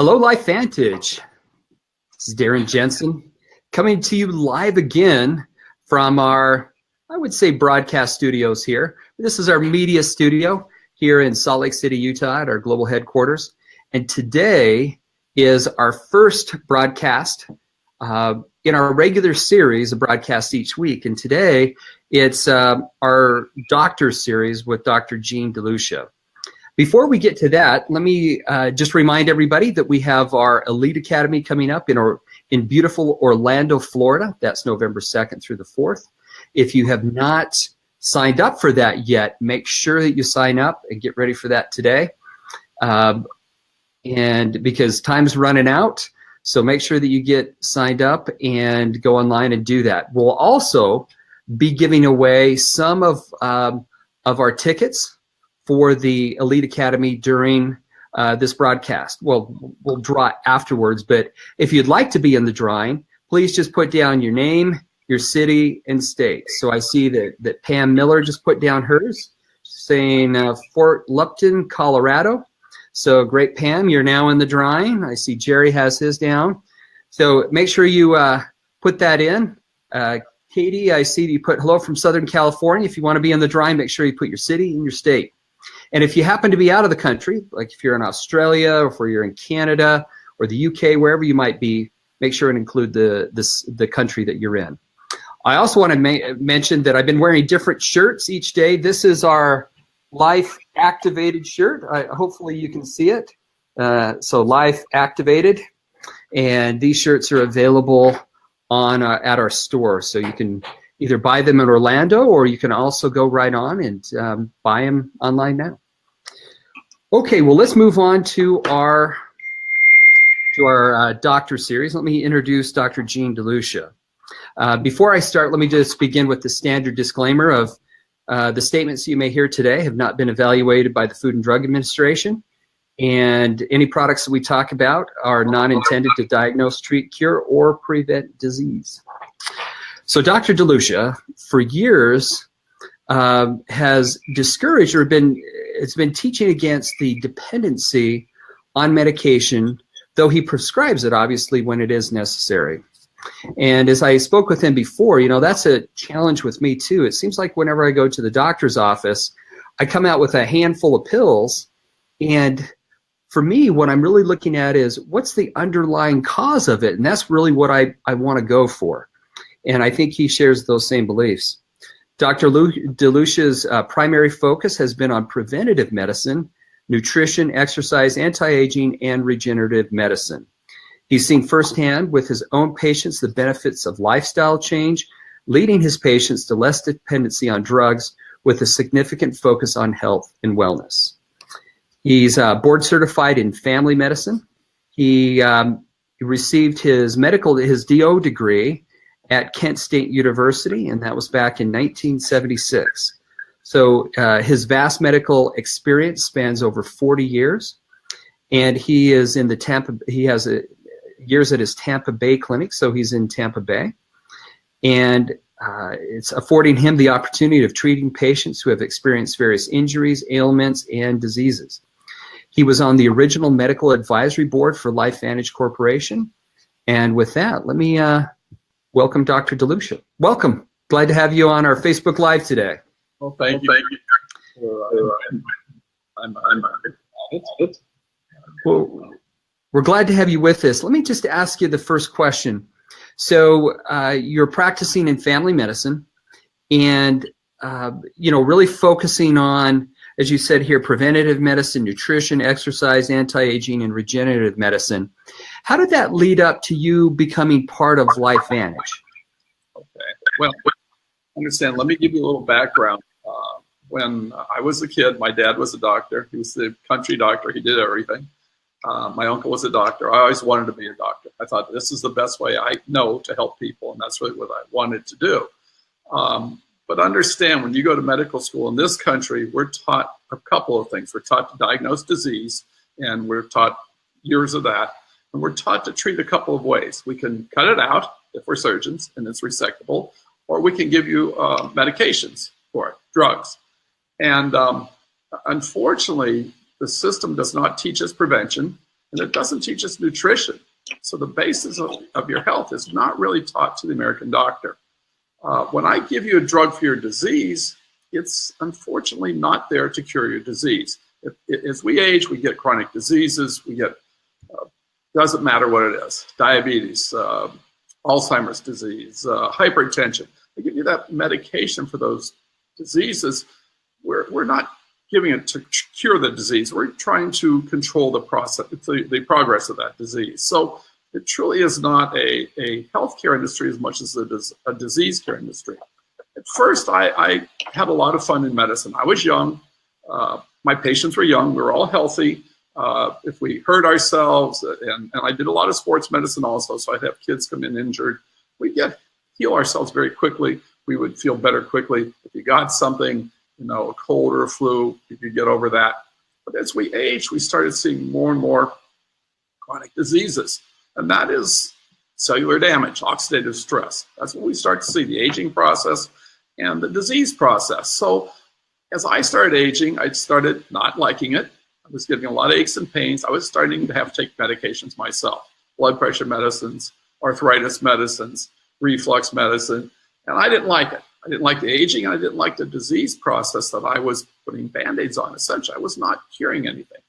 Hello, LifeVantage. This is Darren Jensen coming to you live again from our, I would say, broadcast studios here. This is our media studio here in Salt Lake City, Utah at our global headquarters. And today is our first broadcast in our regular series of broadcasts each week. And today it's our doctor series with Dr. DeLucia. Before we get to that, let me just remind everybody that we have our Elite Academy coming up in beautiful Orlando, Florida. That's November 2nd through the 4th. If you have not signed up for that yet, make sure that you sign up and get ready for that today. And because time's running out, so make sure that you get signed up and go online and do that. We'll also be giving away some of our tickets for the Elite Academy during this broadcast. Well, we'll draw afterwards, but if you'd like to be in the drawing, please just put down your name, your city, and state. So I see that Pam Miller just put down hers, saying Fort Lupton, Colorado. So great, Pam, you're now in the drawing. I see Jerry has his down. So make sure you put that in. Katie, I see that you put hello from Southern California. If you want to be in the drawing, make sure you put your city and your state. And if you happen to be out of the country, like if you're in Australia or if you're in Canada or the UK, wherever you might be, make sure and include the country that you're in. I also want to mention that I've been wearing different shirts each day. This is our Life Activated shirt. Hopefully you can see it. So Life Activated. And these shirts are available on at our store. So you can either buy them in Orlando or you can also go right on and buy them online now. Okay, well, let's move on to our doctor series. Let me introduce Dr. DeLucia. Before I start, let me just begin with the standard disclaimer of the statements you may hear today have not been evaluated by the Food and Drug Administration, and any products that we talk about are not intended to diagnose, treat, cure, or prevent disease. So Dr. DeLucia, for years, has discouraged or it's been teaching against the dependency on medication, though he prescribes it, obviously, when it is necessary. And as I spoke with him before, that's a challenge with me too. It seems like whenever I go to the doctor's office, I come out with a handful of pills. And for me, what I'm really looking at is what's the underlying cause of it? And that's really what I want to go for. And I think he shares those same beliefs. Dr. DeLucia's primary focus has been on preventative medicine, nutrition, exercise, anti-aging, and regenerative medicine. He's seen firsthand with his own patients the benefits of lifestyle change, leading his patients to less dependency on drugs with a significant focus on health and wellness. He's board certified in family medicine. He received his DO degree at Kent State University, and that was back in 1976. So his vast medical experience spans over 40 years, and he is in he has years at his Tampa Bay clinic, so he's in Tampa Bay. And it's affording him the opportunity of treating patients who have experienced various injuries, ailments, and diseases. He was on the original medical advisory board for LifeVantage Corporation. And with that, let me welcome Dr. DeLucia. Welcome. Glad to have you on our Facebook Live today. Well, thank you. Well, we're glad to have you with us. Let me just ask you the first question. So you're practicing in family medicine and, really focusing on, as you said here, preventative medicine, nutrition, exercise, anti-aging, and regenerative medicine. How did that lead up to you becoming part of LifeVantage? Okay. Well, understand. Let me give you a little background. When I was a kid, my dad was a doctor. He was the country doctor. He did everything. My uncle was a doctor. I always wanted to be a doctor. I thought this is the best way I know to help people, and that's really what I wanted to do. But understand, when you go to medical school in this country, we're taught a couple of things. We're taught to diagnose disease, and we're taught years of that. And we're taught to treat a couple of ways. We can cut it out if we're surgeons, and it's resectable, or we can give you medications for it, drugs. And unfortunately, the system does not teach us prevention. and it doesn't teach us nutrition. So the basis of your health is not really taught to the American doctor. When I give you a drug for your disease, it's unfortunately not there to cure your disease. As we age, we get chronic diseases. We get, doesn't matter what it is, diabetes, Alzheimer's disease, hypertension. They give you that medication for those diseases. We're not giving it to cure the disease. We're trying to control the process, the progress of that disease. So it truly is not a healthcare industry as much as it is a disease care industry. At first, I had a lot of fun in medicine. I was young. My patients were young. We were all healthy. If we hurt ourselves, and I did a lot of sports medicine also, so I'd have kids come in injured. We'd heal ourselves very quickly. We would feel better quickly. If you got something, a cold or a flu, you could get over that. But as we age, we started seeing more and more chronic diseases. And that is cellular damage, oxidative stress. That's what we start to see, the aging process and the disease process. So as I started aging, I started not liking it. I was getting a lot of aches and pains. I was starting to have to take medications myself, blood pressure medicines, arthritis medicines, reflux medicine, and I didn't like it. I didn't like the aging, and I didn't like the disease process that I was putting Band-Aids on. Essentially, I was not curing anything.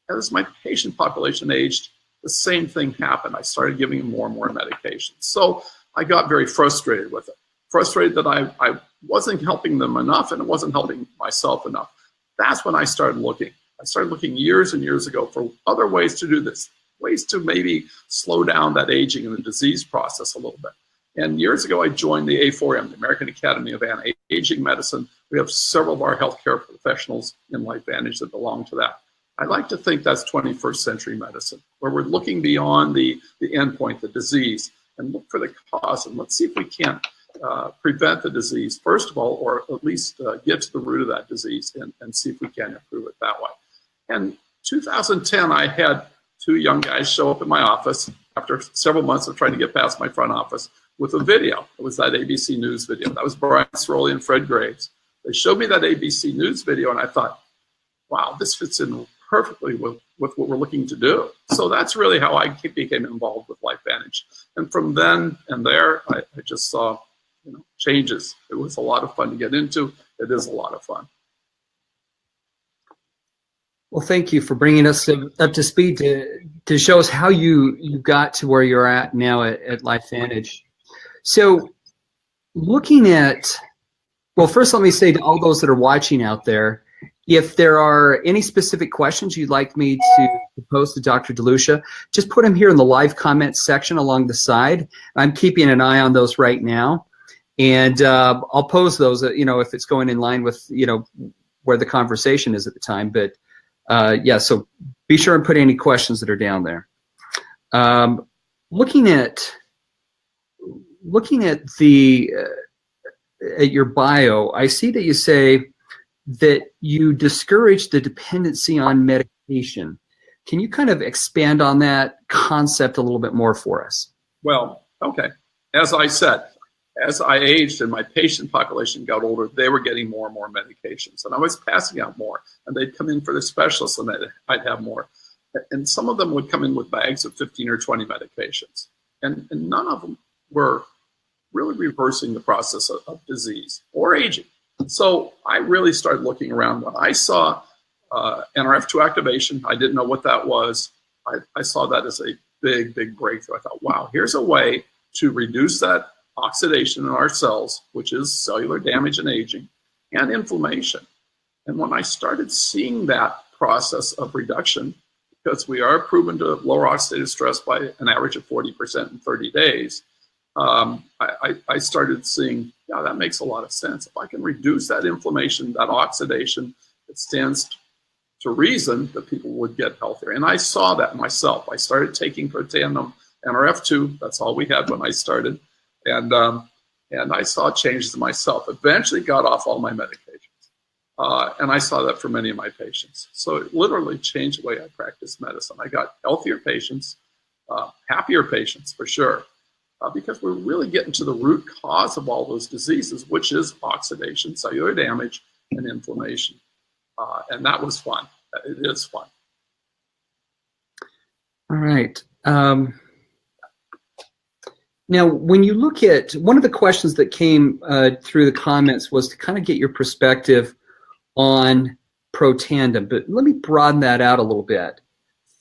As my patient population aged, the same thing happened. I started giving them more and more medications. So I got very frustrated with it. Frustrated that I wasn't helping them enough, and it wasn't helping myself enough. That's when I started looking. I started looking years and years ago for other ways to do this, ways to maybe slow down that aging and the disease process a little bit. And years ago, I joined the A4M, the American Academy of Anti-Aging Medicine. We have several of our healthcare professionals in LifeVantage that belong to that. I like to think that's 21st century medicine, where we're looking beyond the endpoint, the disease, and look for the cause. And let's see if we can't prevent the disease, first of all, or at least get to the root of that disease and see if we can improve it that way. And 2010, I had two young guys show up in my office after several months of trying to get past my front office with a video. It was that ABC News video. That was Brian Ceroli and Fred Graves. They showed me that ABC News video, and I thought, wow, this fits in perfectly with what we're looking to do. So that's really how I became involved with LifeVantage. And from then and there, I just saw changes. It was a lot of fun to get into. It is a lot of fun. Well, thank you for bringing us up to speed to show us how you got to where you're at now at LifeVantage. So looking at, well, first let me say to all those that are watching out there, if there are any specific questions you'd like me to pose to Dr. DeLucia, just put them here in the live comments section along the side. I'm keeping an eye on those right now. And I'll pose those, if it's going in line with, where the conversation is at the time. But yeah, so be sure and put any questions that are down there. Looking at your bio, I see that you say that you discourage the dependency on medication. Can you kind of expand on that concept a little bit more for us? Well, okay. As I said, as I aged and my patient population got older, they were getting more and more medications, and I was passing out more, and they'd come in for the specialists, and I'd have more. And some of them would come in with bags of 15 or 20 medications, and none of them were really reversing the process of disease or aging. So I really started looking around. When I saw NRF2 activation, I didn't know what that was. I saw that as a big, big breakthrough. I thought, wow, here's a way to reduce that oxidation in our cells, which is cellular damage and aging, and inflammation. And when I started seeing that process of reduction, because we are proven to lower oxidative stress by an average of 40% in 30 days, I started seeing, yeah, that makes a lot of sense. If I can reduce that inflammation, that oxidation, it stands to reason that people would get healthier. And I saw that myself. I started taking Protandim NRF2. That's all we had when I started. And I saw changes in myself. Eventually got off all my medications. And I saw that for many of my patients. So it literally changed the way I practice medicine. I got healthier patients, happier patients for sure, because we're really getting to the root cause of all those diseases, which is oxidation, cellular damage, and inflammation. And that was fun. It is fun. All right. Now, when you look at one of the questions that came through the comments was to kind of get your perspective on Protandim, but let me broaden that out a little bit.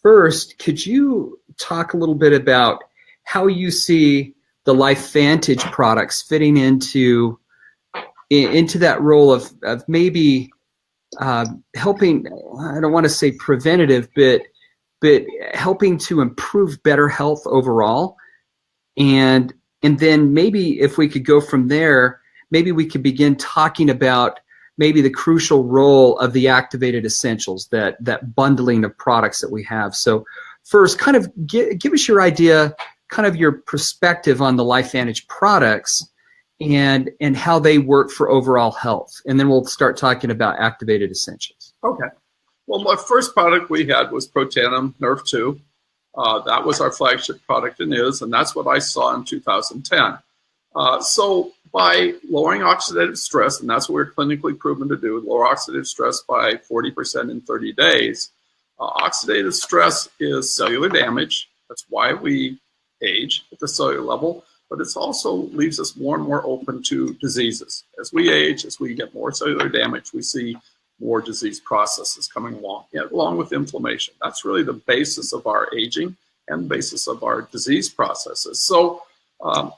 First, could you talk a little bit about how you see the LifeVantage products fitting into that role of maybe helping, I don't want to say preventative, but helping to improve better health overall? And then maybe if we could go from there, maybe we could begin talking about maybe the crucial role of the activated essentials, that bundling of products that we have. So first, kind of give us your idea, kind of your perspective on the LifeVantage products and how they work for overall health. And then we'll start talking about activated essentials. Okay. Well, my first product we had was Protandim Nerve 2. That was our flagship product and is, and that's what I saw in 2010. So by lowering oxidative stress, and that's what we're clinically proven to do, lower oxidative stress by 40% in 30 days. Oxidative stress is cellular damage. That's why we age at the cellular level, but it also leaves us more and more open to diseases. As we age, as we get more cellular damage, we see more disease processes coming along with inflammation. That's really the basis of our aging and the basis of our disease processes. So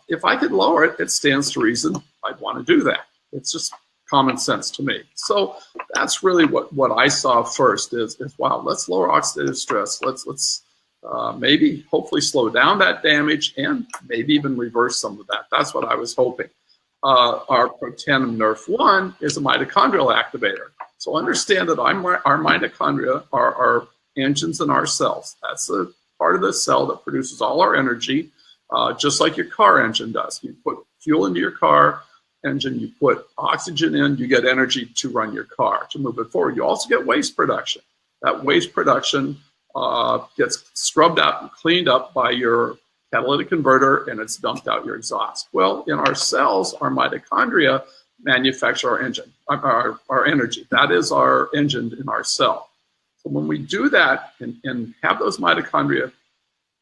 if I could lower it, it stands to reason I'd want to do that. It's just common sense to me. So that's really what I saw first is wow, let's lower oxidative stress. Let's maybe hopefully slow down that damage and maybe even reverse some of that. That's what I was hoping. Our Protandim Nerve 1 is a mitochondrial activator. So understand that our mitochondria are our engines in our cells. That's the part of the cell that produces all our energy, just like your car engine does. You put fuel into your car engine, you put oxygen in, you get energy to run your car, to move it forward. You also get waste production. That waste production gets scrubbed out and cleaned up by your catalytic converter, and it's dumped out your exhaust. Well, in our cells, our mitochondria manufacture our engine, our energy. That is our engine in our cell. So when we do that and have those mitochondria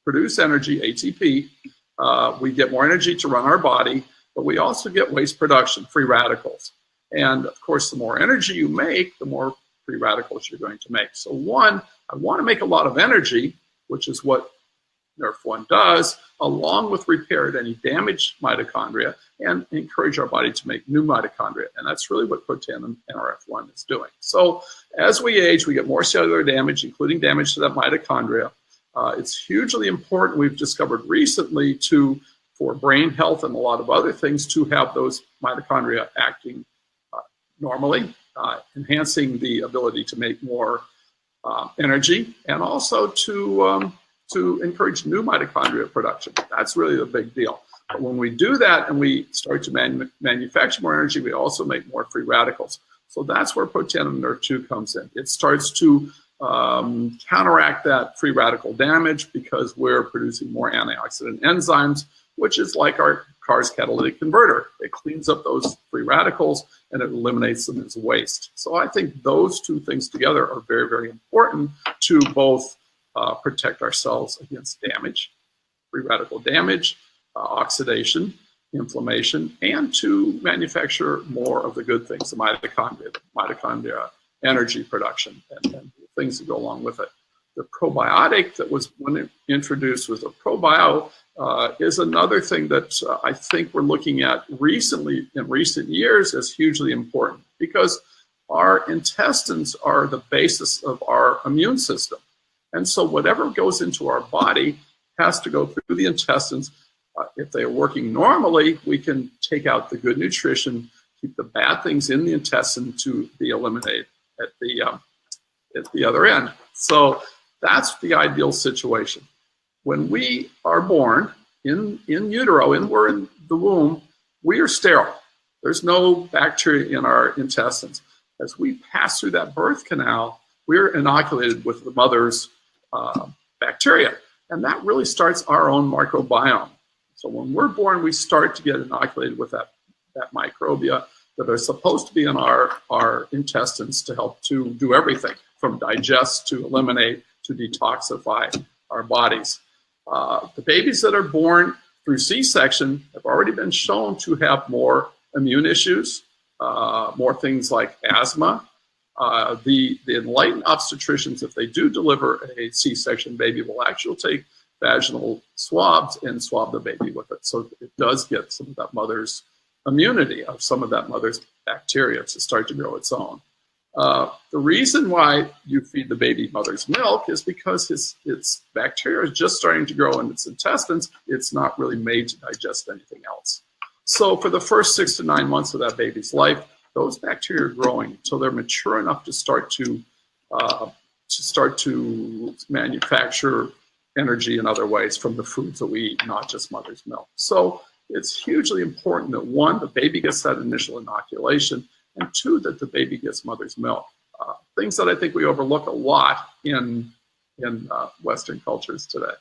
produce energy, ATP, we get more energy to run our body, but we also get waste production, free radicals. And of course, the more energy you make, the more free radicals you're going to make. So one, I want to make a lot of energy, which is what Nerve 1 does, along with repair any damaged mitochondria and encourage our body to make new mitochondria. And that's really what Protandim NRF1 is doing. So as we age, we get more cellular damage, including damage to that mitochondria. It's hugely important, we've discovered recently, for brain health and a lot of other things, to have those mitochondria acting normally, enhancing the ability to make more energy, and also to encourage new mitochondria production. That's really the big deal. But when we do that and we start to manufacture more energy, we also make more free radicals. So that's where Protandim Nerve 2 comes in. It starts to counteract that free radical damage because we're producing more antioxidant enzymes, which is like our car's catalytic converter. It cleans up those free radicals and it eliminates them as waste. So I think those two things together are very, very important to both protect ourselves against damage, free radical damage, oxidation, inflammation, and to manufacture more of the good things, the mitochondria energy production, and things that go along with it. The probiotic that was introduced was a probio is another thing that I think we're looking at recently, in recent years, as hugely important, because our intestines are the basis of our immune system. And so whatever goes into our body has to go through the intestines. If they are working normally, we can take out the good nutrition, keep the bad things in the intestine to be eliminated at the other end. So that's the ideal situation. When we are born in utero, and we're in the womb, we are sterile. There's no bacteria in our intestines. As we pass through that birth canal, we're inoculated with the mother's bacteria. And that really starts our own microbiome. So when we're born, we start to get inoculated with that microbia that are supposed to be in our intestines to help to do everything from digest to eliminate to detoxify our bodies. The babies that are born through C-section have already been shown to have more immune issues, more things like asthma. The enlightened obstetricians, if they do deliver a C-section baby, will actually take vaginal swabs and swab the baby with it. So it does get some of that mother's immunity, of some of that mother's bacteria to start to grow its own. The reason why you feed the baby mother's milk is because its bacteria is just starting to grow in its intestines. It's not really made to digest anything else. So for the first 6 to 9 months of that baby's life, those bacteria are growing until they're mature enough to start to manufacture energy in other ways from the foods that we eat, not just mother's milk. So it's hugely important that, one, the baby gets that initial inoculation, and two, that the baby gets mother's milk. Things that I think we overlook a lot in Western cultures today.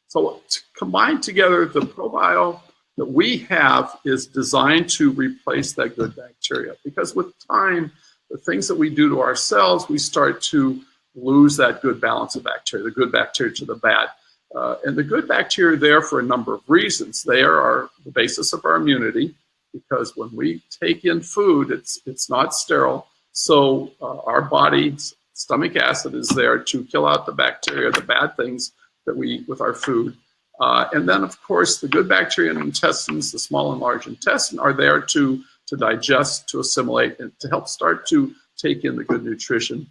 So to combine together, the probio that we have is designed to replace that good bacteria, because with time, the things that we do to ourselves, we start to lose that good balance of bacteria, the good bacteria to the bad. And the good bacteria are there for a number of reasons. They are the basis of our immunity, because when we take in food, it's not sterile. So our body's stomach acid is there to kill out the bacteria, the bad things that we eat with our food. And then, of course, the good bacteria in the intestines, the small and large intestine, are there to digest, to assimilate, and to help start to take in the good nutrition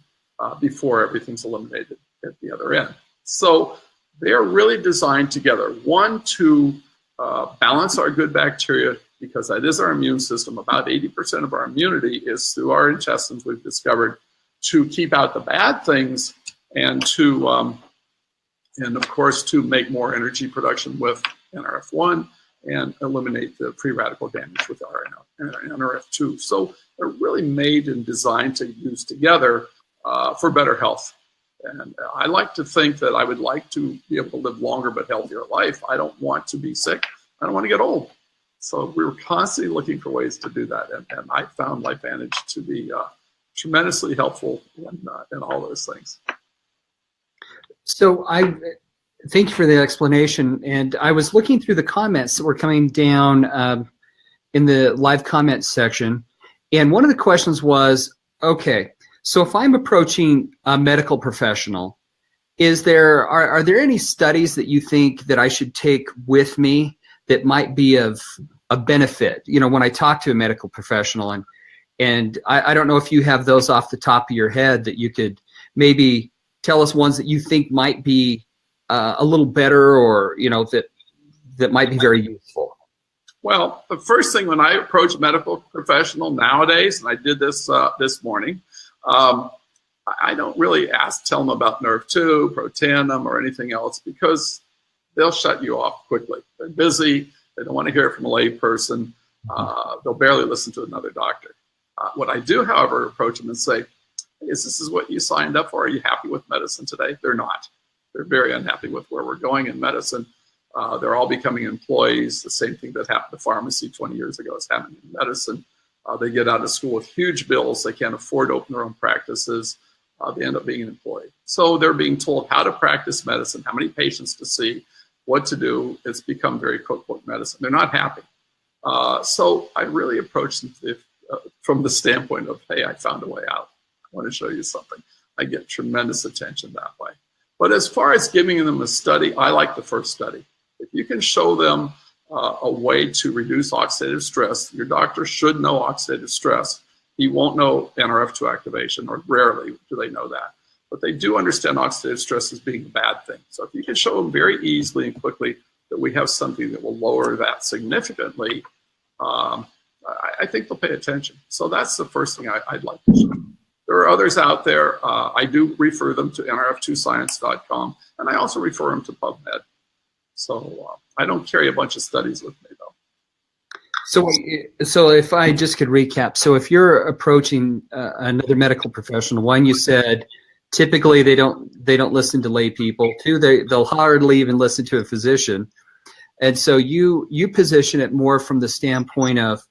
before everything's eliminated at the other end. So they're really designed together. One, to balance our good bacteria, because that is our immune system. About 80% of our immunity is through our intestines, we've discovered, to keep out the bad things, and of course, to make more energy production with NRF1 and eliminate the free radical damage with our NRF2. So they're really made and designed to use together for better health. And I like to think that I would like to be able to live longer but healthier life. I don't want to be sick. I don't want to get old. So we were constantly looking for ways to do that. And I found LifeVantage to be tremendously helpful in all those things. So I thank you for the explanation. And I was looking through the comments that were coming down in the live comments section. And one of the questions was, okay, so if I'm approaching a medical professional, are there any studies that you think that I should take with me that might be of a benefit, when I talk to a medical professional? And I don't know if you have those off the top of your head that you could maybe tell us ones that you think might be a little better, or that might be very useful. Well, the first thing when I approach a medical professional nowadays, and I did this this morning, I don't really tell them about NRF2, Protandim, or anything else, because they'll shut you off quickly. They're busy. They don't want to hear from a lay person. They'll barely listen to another doctor. What I do, however, approach them and say, hey, this is what you signed up for. Are you happy with medicine today? They're not. They're very unhappy with where we're going in medicine. They're all becoming employees. The same thing that happened to pharmacy 20 years ago is happening in medicine. They get out of school with huge bills. They can't afford to open their own practices. They end up being an employee. So they're being told how to practice medicine, how many patients to see, what to do. It's become very cookbook medicine. They're not happy. So I really approach them from the standpoint of, hey, I found a way out. I want to show you something. I get tremendous attention that way. But as far as giving them a study, I like the first study. If you can show them a way to reduce oxidative stress, your doctor should know oxidative stress. He won't know NRF2 activation, or rarely do they know that. But they do understand oxidative stress as being a bad thing. So if you can show them very easily and quickly that we have something that will lower that significantly, I think they'll pay attention. So that's the first thing I'd like to show. There are others out there. I do refer them to nrf2science.com, and I also refer them to PubMed. So I don't carry a bunch of studies with me, though. So if I just could recap, so if you're approaching another medical professional, one, you said typically they don't listen to lay people. Two, they'll hardly even listen to a physician. And so you position it more from the standpoint of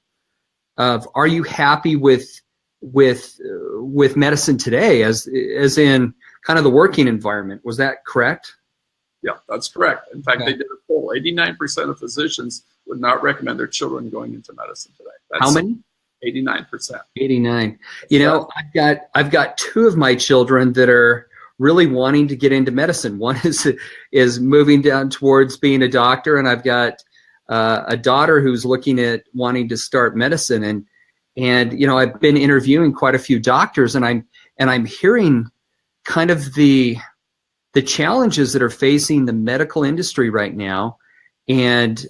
are you happy with medicine today, as in kind of the working environment? Was that correct? Yeah, that's correct. In fact, they did a poll. 89% of physicians would not recommend their children going into medicine today. That's how many? 89%. 89. You know, I've got two of my children that are really wanting to get into medicine. One is moving down towards being a doctor, and I've got a daughter who's looking at wanting to start medicine. And you know, I've been interviewing quite a few doctors, and I'm hearing kind of the challenges that are facing the medical industry right now, and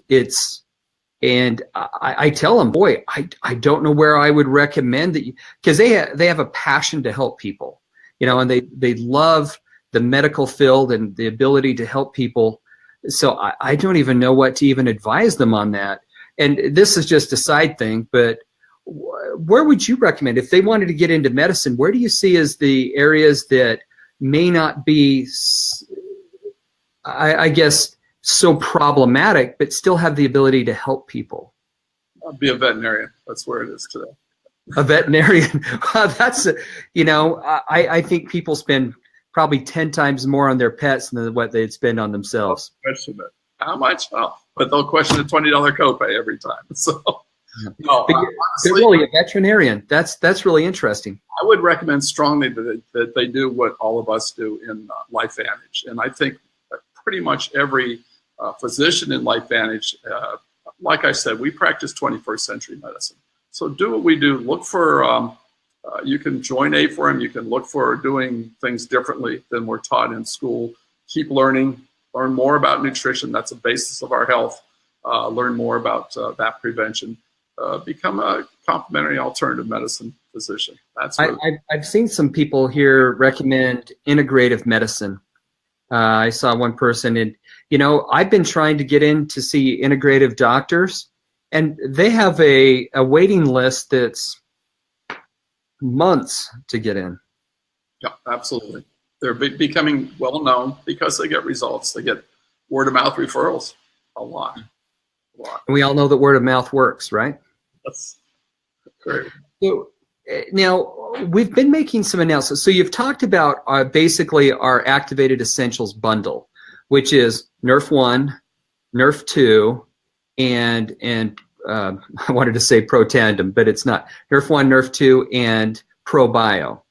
I tell them, boy, I don't know where I would recommend that, because they have a passion to help people, you know, and they love the medical field and the ability to help people. So I don't even know what to even advise them on that. And this is just a side thing, but where would you recommend if they wanted to get into medicine? Where do you see as the areas that may not be, I guess, so problematic, but still have the ability to help people? I'll be a veterinarian. That's where it is today. A veterinarian. That's, you know, I think people spend probably 10 times more on their pets than what they'd spend on themselves. Question it. How much? Well, but they'll question a $20 copay every time. So, no, but honestly, they're really a veterinarian. That's really interesting. I would recommend strongly that they do what all of us do in LifeVantage. And I think that pretty much every physician in LifeVantage, like I said, we practice 21st century medicine. So do what we do. Look for, you can join A4M. You can look for doing things differently than we're taught in school. Keep learning. Learn more about nutrition. That's the basis of our health. Learn more about that prevention. Become a complementary alternative medicine physician. That's I've seen some people here recommend integrative medicine. I saw one person, and you know, I've been trying to get in to see integrative doctors, and they have a waiting list that's months to get in. Yeah, absolutely. They're becoming well known because they get results. They get word of mouth referrals a lot. And we all know that word of mouth works, right? That's great. So now we've been making some announcements. So you've talked about basically our Activated Essentials bundle, which is Nerf 1, Nerf 2, and I wanted to say Pro Tandem, but it's not. Nerf 1, Nerf 2, and Pro Bio.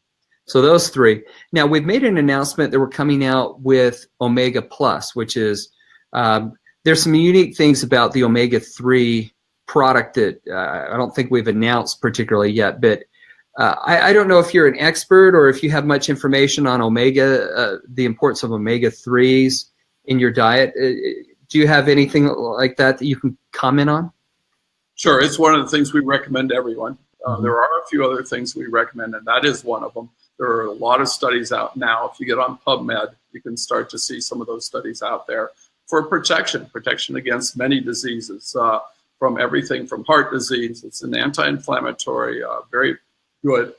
So those three. Now we've made an announcement that we're coming out with Omega Plus, which is there's some unique things about the Omega 3 product that I don't think we've announced particularly yet, but I don't know if you're an expert or if you have much information on omega, the importance of omega 3s in your diet. Do you have anything like that you can comment on? Sure, it's one of the things we recommend to everyone. There are a few other things we recommend, and that is one of them. There are a lot of studies out now. If you get on PubMed, you can start to see some of those studies out there for protection against many diseases, from everything from heart disease. It's an anti-inflammatory, very good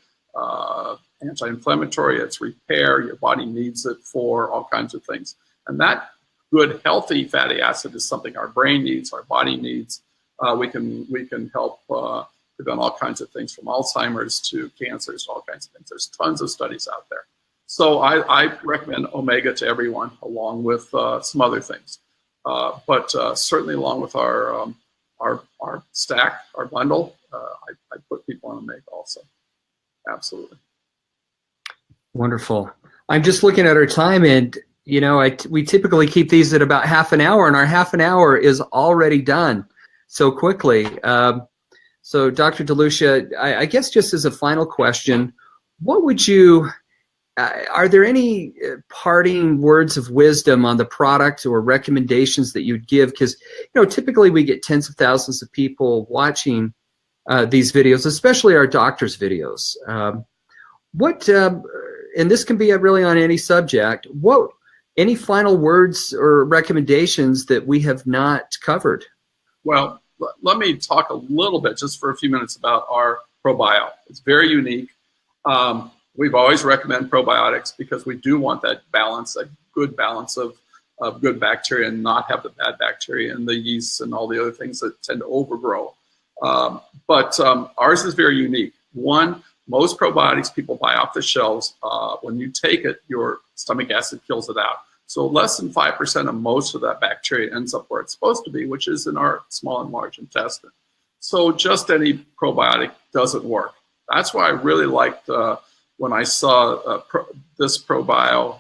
anti-inflammatory. It's repair. Your body needs it for all kinds of things. And that good, healthy fatty acid is something our brain needs, our body needs. We can help prevent all kinds of things, from Alzheimer's to cancers, all kinds of things. There's tons of studies out there. So I recommend Omega to everyone, along with some other things. But certainly along with our stack, our bundle, I put people on Omega also. Absolutely. Wonderful. I'm just looking at our time, and you know, we typically keep these at about half an hour, and our half an hour is already done so quickly. So Dr. DeLucia, I guess just as a final question, what would you, are there any parting words of wisdom on the product or recommendations that you'd give? Because, you know, typically we get tens of thousands of people watching these videos, especially our doctors' videos. And this can be really on any subject, any final words or recommendations that we have not covered? Well, let me talk a little bit, just for a few minutes, about our ProBio. It's very unique. We've always recommended probiotics because we do want that balance, a good balance of good bacteria, and not have the bad bacteria and the yeasts and all the other things that tend to overgrow. But ours is very unique. One, most probiotics people buy off the shelves, when you take it, your stomach acid kills it out. So less than 5% of most of that bacteria ends up where it's supposed to be, which is in our small and large intestine. So just any probiotic doesn't work. That's why I really liked when I saw this ProBio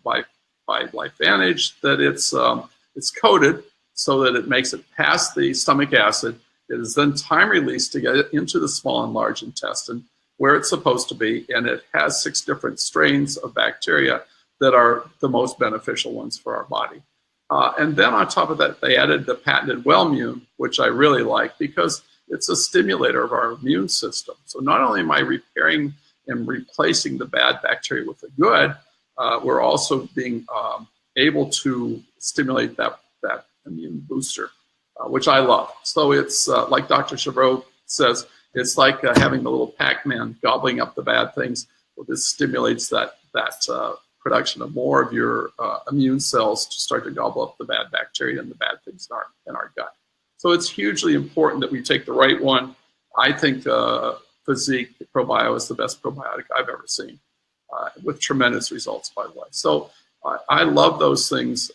by LifeVantage, that it's coated so that it makes it past the stomach acid. It is then time released to get it into the small and large intestine where it's supposed to be, and it has 6 different strains of bacteria that are the most beneficial ones for our body. And then on top of that, they added the patented Wellmune, which I really like because it's a stimulator of our immune system. So not only am I repairing and replacing the bad bacteria with the good, we're also being able to stimulate that immune booster, which I love. So it's like Dr. Chavreau says, it's like having the little Pac-Man gobbling up the bad things. Well, this stimulates that production of more of your immune cells to start to gobble up the bad bacteria and the bad things in our gut. So it's hugely important that we take the right one. I think Physique ProBio is the best probiotic I've ever seen, with tremendous results, by the way. So I love those things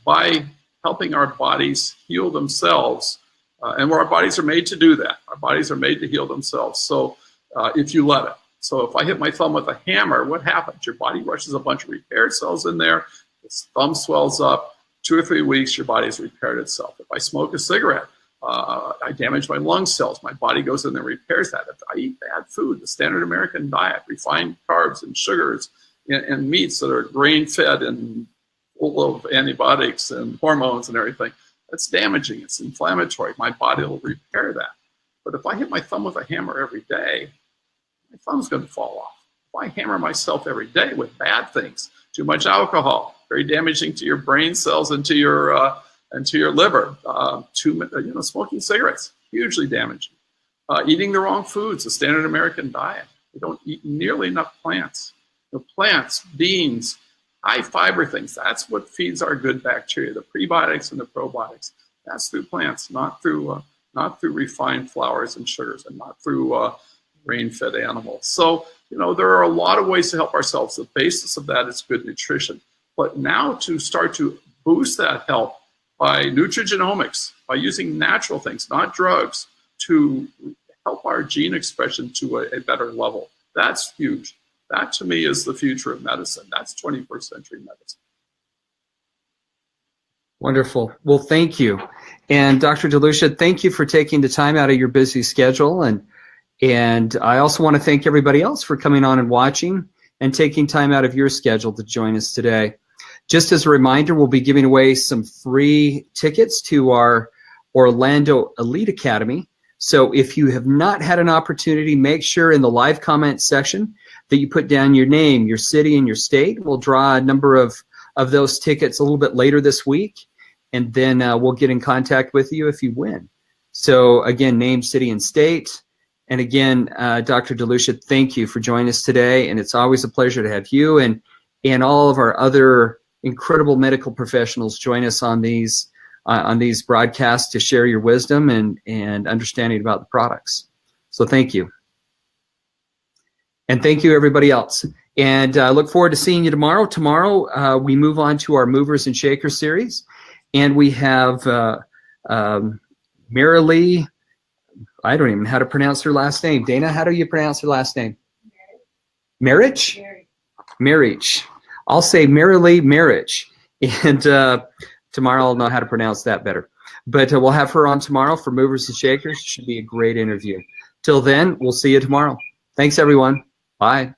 by helping our bodies heal themselves, and where our bodies are made to do that. Our bodies are made to heal themselves. So if you let it. So if I hit my thumb with a hammer, what happens? Your body rushes a bunch of repair cells in there. The thumb swells up. 2 or 3 weeks, your body has repaired itself. If I smoke a cigarette, I damage my lung cells. My body goes in there and repairs that. If I eat bad food, the standard American diet, refined carbs and sugars and meats that are grain-fed and full of antibiotics and hormones and everything, that's damaging. It's inflammatory. My body will repair that. But if I hit my thumb with a hammer every day, my thumb's going to fall off. If I hammer myself every day with bad things, too much alcohol, very damaging to your brain cells and to your liver. Smoking cigarettes, hugely damaging. Eating the wrong foods, the standard American diet. We don't eat nearly enough plants. Plants, beans, high fiber things. That's what feeds our good bacteria. The prebiotics and the probiotics. That's through plants, not through refined flours and sugars, and not through grain-fed animals. So there are a lot of ways to help ourselves. The basis of that is good nutrition. But now to start to boost that health by nutrigenomics, by using natural things, not drugs, to help our gene expression to a better level. That's huge. That, to me, is the future of medicine. That's 21st century medicine. Wonderful. Well, thank you. And Dr. DeLucia, thank you for taking the time out of your busy schedule. And I also want to thank everybody else for coming on and watching and taking time out of your schedule to join us today. Just as a reminder, we'll be giving away some free tickets to our Orlando Elite Academy. So if you have not had an opportunity, make sure in the live comment section that you put down your name, your city, and your state. We'll draw a number of those tickets a little bit later this week, and then we'll get in contact with you if you win. So again, name, city, and state. And again, Dr. DeLucia, thank you for joining us today, and it's always a pleasure to have you and all of our other incredible medical professionals join us on these broadcasts to share your wisdom and understanding about the products. So thank you. And thank you, everybody else. And I look forward to seeing you tomorrow. Tomorrow, we move on to our Movers and Shakers series, and we have Marilee. I don't even know how to pronounce her last name. Dana, how do you pronounce her last name? Marriage? Marriage. I'll say Marilee Marriage. And tomorrow I'll know how to pronounce that better. But we'll have her on tomorrow for Movers and Shakers. Should be a great interview. Till then, we'll see you tomorrow. Thanks, everyone. Bye.